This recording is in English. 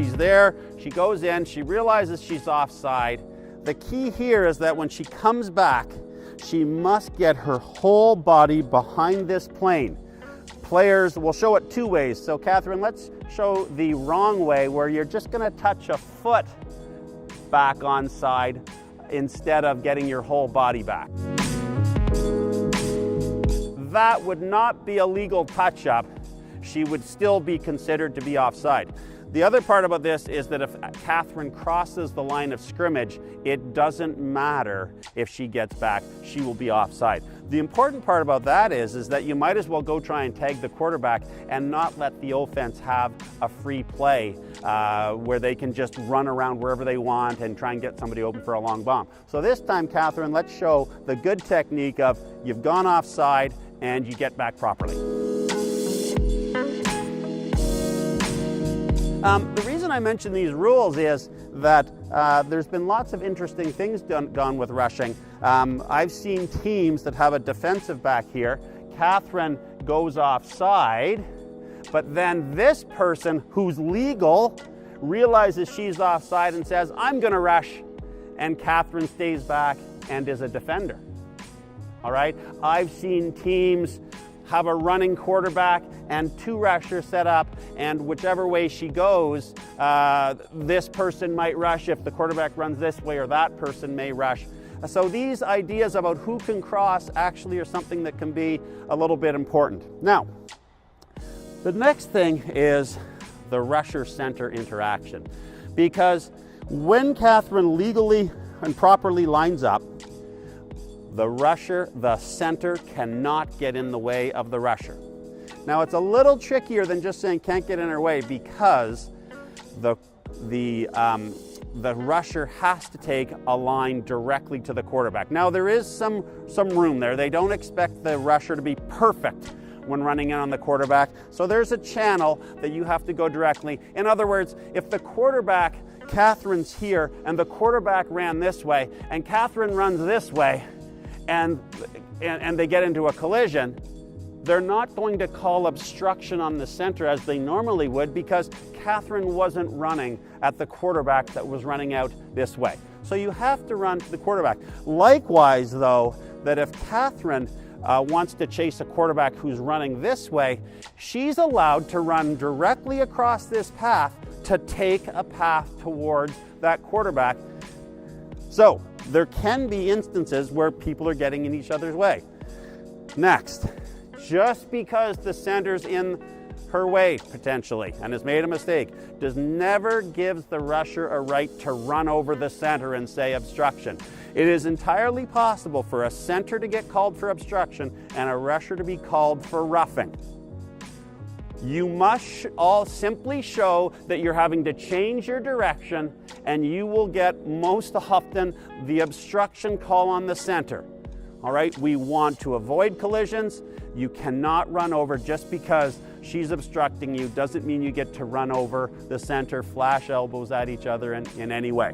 she's there, she goes in, she realizes she's offside. The key here is that when she comes back, she must get her whole body behind this plane. Players will show it two ways. So Catherine, let's show the wrong way, where you're just going to touch a foot back onside instead of getting your whole body back. That would not be a legal touch-up. She would still be considered to be offside. The other part about this is that if Catherine crosses the line of scrimmage, it doesn't matter if she gets back, she will be offside. The important part about that is that you might as well go try and tag the quarterback and not let the offense have a free play where they can just run around wherever they want and try and get somebody open for a long bomb. So this time, Catherine, let's show the good technique of you've gone offside and you get back properly. The reason I mention these rules is that there's been lots of interesting things done with rushing. I've seen teams that have a defensive back here. Catherine goes offside, but then this person who's legal realizes she's offside and says, I'm going to rush, and Catherine stays back and is a defender. All right? I've seen teams have a running quarterback and two rushers set up, and whichever way she goes, this person might rush if the quarterback runs this way, or that person may rush. So these ideas about who can cross actually are something that can be a little bit important. Now, the next thing is the rusher-center interaction. Because when Catherine legally and properly lines up, the rusher, the center, cannot get in the way of the rusher. Now, it's a little trickier than just saying can't get in her way, because the rusher has to take a line directly to the quarterback. Now, there is some room there. They don't expect the rusher to be perfect when running in on the quarterback, so there's a channel that you have to go directly. In other words, if the quarterback, Catherine's here, and the quarterback ran this way, and Catherine runs this way, and they get into a collision, they're not going to call obstruction on the center as they normally would, because Catherine wasn't running at the quarterback that was running out this way. So you have to run to the quarterback. Likewise, though, that if Catherine wants to chase a quarterback who's running this way, she's allowed to run directly across this path to take a path towards that quarterback. So there can be instances where people are getting in each other's way. Next, just because the center's in her way potentially and has made a mistake never gives the rusher a right to run over the center and say obstruction. It is entirely possible for a center to get called for obstruction and a rusher to be called for roughing. You must all simply show that you're having to change your direction, and you will get most often the obstruction call on the center. All right, we want to avoid collisions. You cannot run over just because she's obstructing you. Doesn't mean you get to run over the center, flash elbows at each other in any way.